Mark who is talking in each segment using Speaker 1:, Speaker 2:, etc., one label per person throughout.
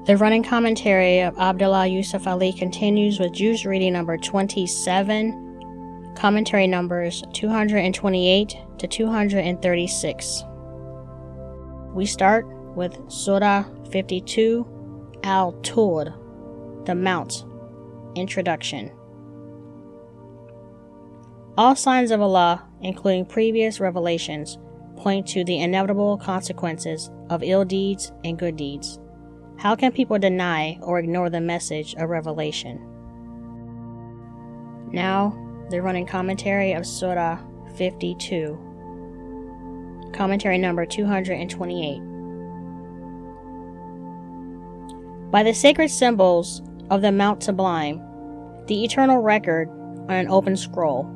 Speaker 1: The running commentary of Abdullah Yusuf Ali continues with juice reading number 27, commentary numbers 228 to 236. We start with Surah 52, Al-Tur, the Mount, Introduction. All signs of Allah, including previous revelations, point to the inevitable consequences of ill deeds and good deeds. How can people deny or ignore the message of revelation? Now, the running commentary of Surah 52, commentary number 228. By the sacred symbols of the Mount Sublime, the eternal record on an open scroll,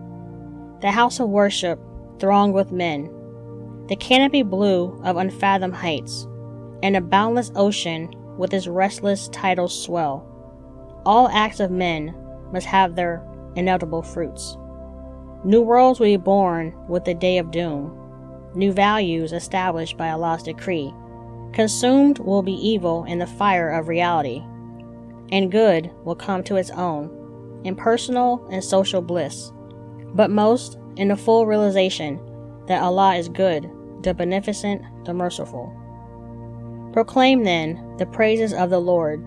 Speaker 1: the house of worship thronged with men, the canopy blue of unfathomed heights, and a boundless ocean with its restless tidal swell, all acts of men must have their inevitable fruits. New worlds will be born with the day of doom, new values established by Allah's decree. Consumed will be evil in the fire of reality, and good will come to its own, in personal and social bliss, but most in the full realization that Allah is good, the beneficent, the merciful. Proclaim then the praises of the Lord,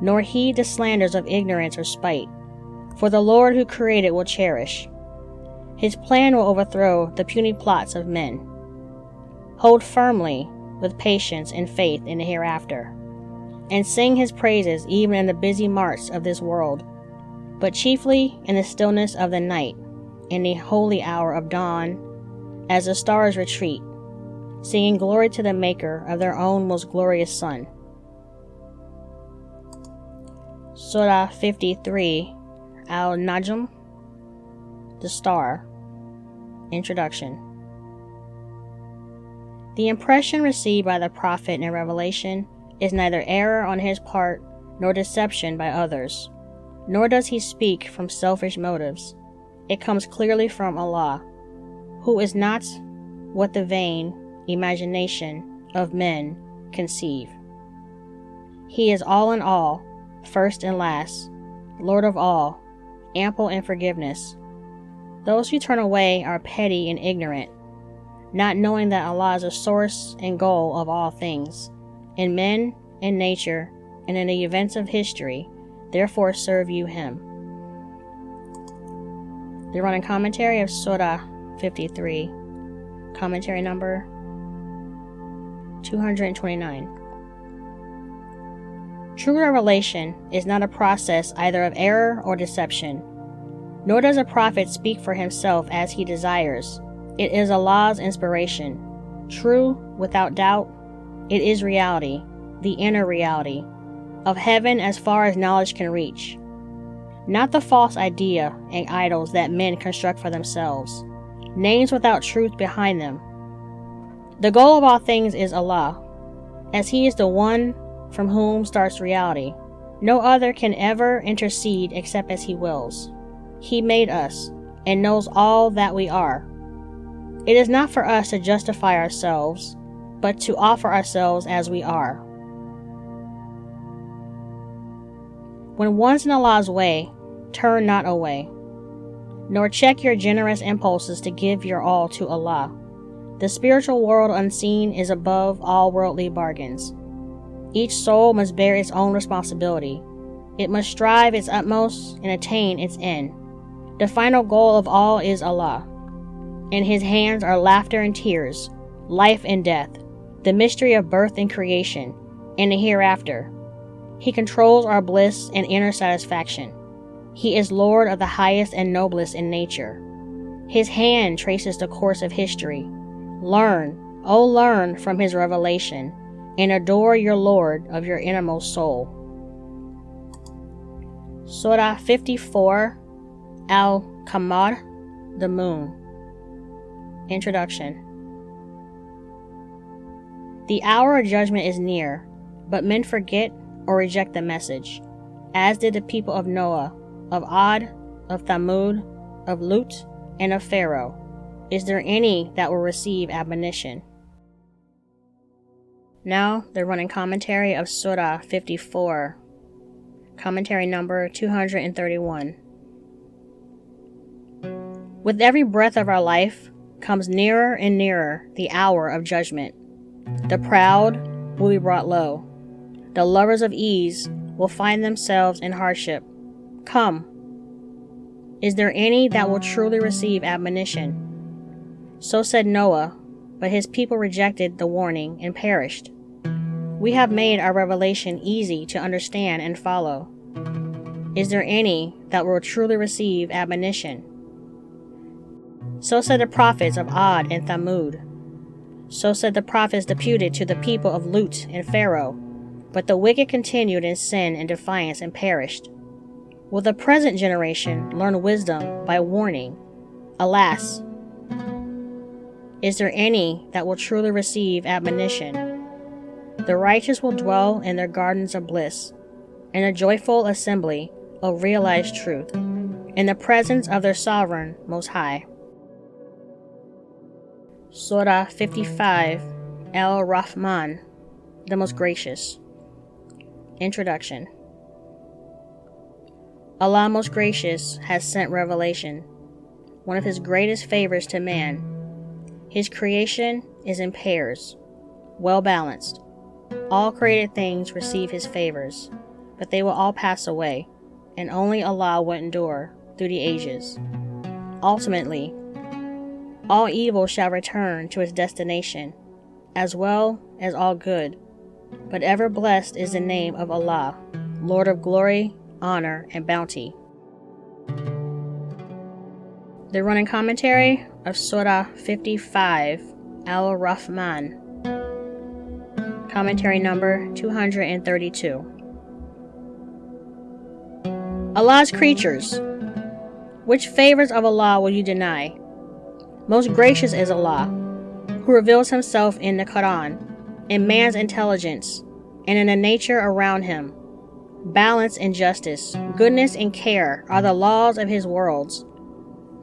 Speaker 1: nor heed the slanders of ignorance or spite, for the Lord who created will cherish. His plan will overthrow the puny plots of men. Hold firmly with patience and faith in the hereafter, and sing his praises even in the busy marts of this world, but chiefly in the stillness of the night, in the holy hour of dawn, as the stars retreat, singing glory to the Maker of their own most glorious Son. Surah 53, Al-Najm, the Star, Introduction. The impression received by the Prophet in Revelation is neither error on his part nor deception by others, nor does he speak from selfish motives. It comes clearly from Allah, who is not what the vain imagination of men conceive. He is all in all, first and last, Lord of all, ample in forgiveness. Those who turn away are petty and ignorant, not knowing that Allah is the source and goal of all things, in men, in nature, and in the events of history, therefore serve you Him. The running commentary of Surah 53, commentary number 229. True revelation is not a process either of error or deception, nor does a prophet speak for himself as he desires. It is Allah's inspiration. True, without doubt, it is reality, the inner reality, of heaven as far as knowledge can reach, not the false idea and idols that men construct for themselves, names without truth behind them. The goal of all things is Allah, as He is the one from whom starts reality. No other can ever intercede except as He wills. He made us, and knows all that we are. It is not for us to justify ourselves, but to offer ourselves as we are. When once in Allah's way, turn not away, nor check your generous impulses to give your all to Allah. The spiritual world unseen is above all worldly bargains. Each soul must bear its own responsibility. It must strive its utmost and attain its end. The final goal of all is Allah. In His hands are laughter and tears, life and death, the mystery of birth and creation, and the hereafter. He controls our bliss and inner satisfaction. He is Lord of the highest and noblest in nature. His hand traces the course of history. Learn, O learn from His revelation, and adore your Lord of your innermost soul. Surah 54, Al-Qamar, the Moon. Introduction. The hour of judgment is near, but men forget or reject the message, as did the people of Noah, of Ad, of Thamud, of Lut, and of Pharaoh. Is there any that will receive admonition? Now, the running commentary of Surah 54, commentary number 231. With every breath of our life comes nearer and nearer the hour of judgment. The proud will be brought low. The lovers of ease will find themselves in hardship. Come, is there any that will truly receive admonition? So said Noah, but his people rejected the warning and perished. We have made our revelation easy to understand and follow. Is there any that will truly receive admonition? So said the prophets of Ad and Thamud. So said the prophets deputed to the people of Lut and Pharaoh, but the wicked continued in sin and defiance and perished. Will the present generation learn wisdom by warning? Alas! Is there any that will truly receive admonition? The righteous will dwell in their gardens of bliss, in a joyful assembly of realized truth, in the presence of their sovereign Most High. Surah 55, Al-Rahman, the Most Gracious. Introduction. Allah Most Gracious has sent revelation, one of His greatest favors to man. His creation is in pairs, well balanced. All created things receive His favors, but they will all pass away, and only Allah will endure through the ages. Ultimately, all evil shall return to its destination, as well as all good. But ever blessed is the name of Allah, Lord of glory, honor, and bounty. The running commentary of Surah 55, Al-Rahman, commentary number 232. Allah's creatures, which favors of Allah will you deny? Most gracious is Allah, who reveals Himself in the Quran, in man's intelligence, and in the nature around him. Balance and justice, goodness and care are the laws of His worlds.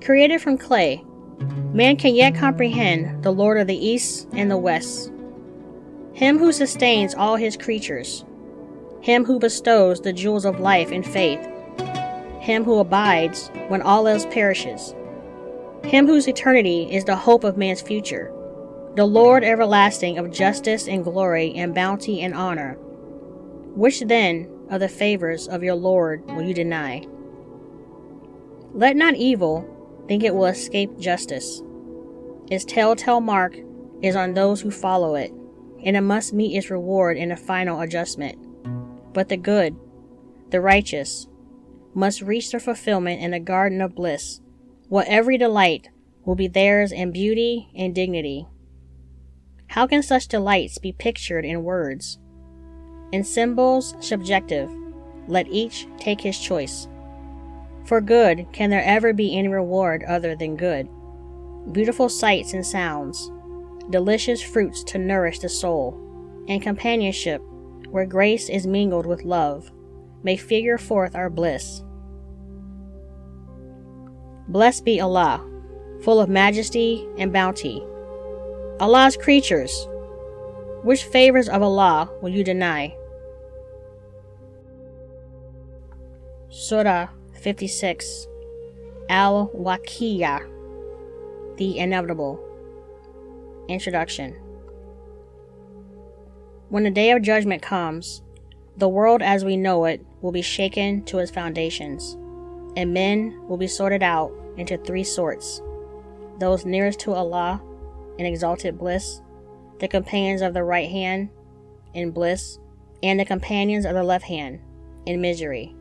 Speaker 1: Created from clay, man can yet comprehend the Lord of the East and the West, Him who sustains all His creatures, Him who bestows the jewels of life and faith, Him who abides when all else perishes, Him whose eternity is the hope of man's future, the Lord everlasting of justice and glory and bounty and honor. Which then of the favors of your Lord will you deny? Let not evil think it will escape justice. Its telltale mark is on those who follow it, and it must meet its reward in a final adjustment. But the good, the righteous, must reach their fulfillment in the garden of bliss, where every delight will be theirs in beauty and dignity. How can such delights be pictured in words? In symbols subjective, let each take his choice. For good, can there ever be any reward other than good? Beautiful sights and sounds, delicious fruits to nourish the soul, and companionship, where grace is mingled with love, may figure forth our bliss. Blessed be Allah, full of majesty and bounty. Allah's creatures, which favors of Allah will you deny? Surah 56, Al-Waqi'ah, the Inevitable. Introduction. When the day of judgment comes, the world as we know it will be shaken to its foundations, and men will be sorted out into three sorts: those nearest to Allah in exalted bliss, the companions of the right hand in bliss, and the companions of the left hand in misery.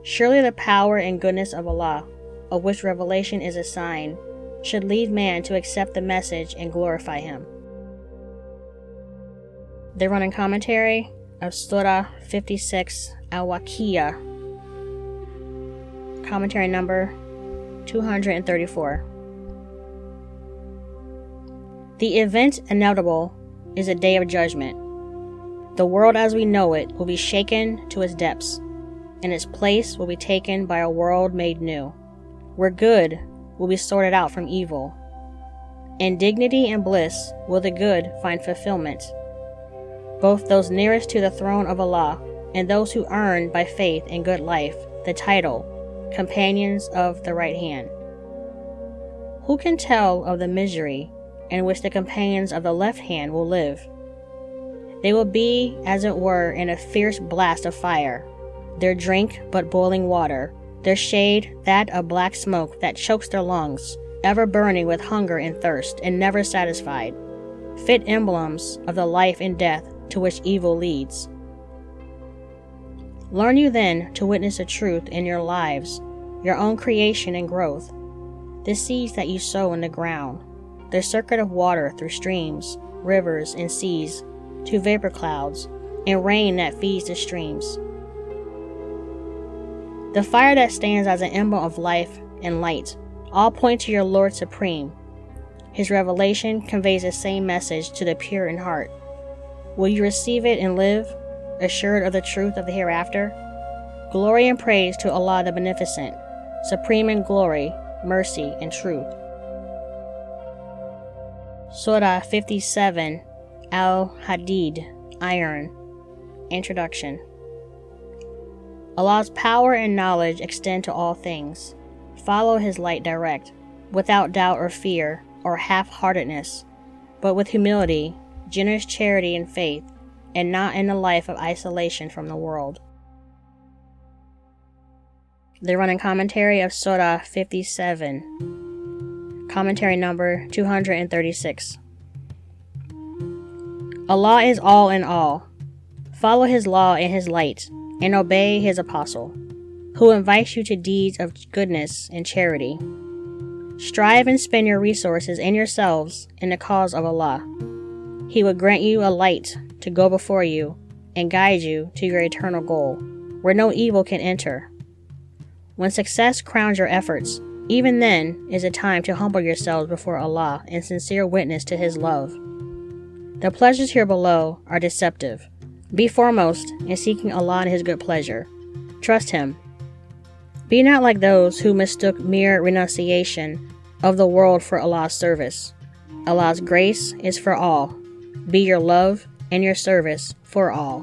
Speaker 1: Surely the power and goodness of Allah, of which revelation is a sign, should lead man to accept the message and glorify Him. The running commentary of Surah 56, Al-Waqi'ah, commentary number 234. The event inevitable is a day of judgment. The world as we know it will be shaken to its depths, and its place will be taken by a world made new, where good will be sorted out from evil. In dignity and bliss will the good find fulfillment. both those nearest to the throne of Allah and those who earn by faith and good life the title companions of the right hand. Who can tell of the misery in which the companions of the left hand will live? They will be, as it were, in a fierce blast of fire, their drink but boiling water, their shade that of black smoke that chokes their lungs, ever burning with hunger and thirst, and never satisfied, fit emblems of the life and death to which evil leads. Learn you then to witness the truth in your lives, your own creation and growth, the seeds that you sow in the ground, the circuit of water through streams, rivers, and seas, to vapor clouds, and rain that feeds the streams. The fire that stands as an emblem of life and light, all point to your Lord Supreme. His revelation conveys the same message to the pure in heart. Will you receive it and live, assured of the truth of the hereafter? Glory and praise to Allah the Beneficent, supreme in glory, mercy, and truth. Surah 57, Al-Hadid, Iron. Introduction. Allah's power and knowledge extend to all things. Follow His light direct, without doubt or fear, or half-heartedness, but with humility, generous charity and faith, and not in a life of isolation from the world. The running commentary of Surah 57. Commentary number 236. Allah is all in all. Follow His law and His light, and obey His apostle, who invites you to deeds of goodness and charity. Strive and spend your resources and yourselves in the cause of Allah. He will grant you a light to go before you and guide you to your eternal goal, where no evil can enter. When success crowns your efforts, even then is a time to humble yourselves before Allah in sincere witness to His love. The pleasures here below are deceptive. Be foremost in seeking Allah and His good pleasure. Trust Him. Be not like those who mistook mere renunciation of the world for Allah's service. Allah's grace is for all. Be your love and your service for all.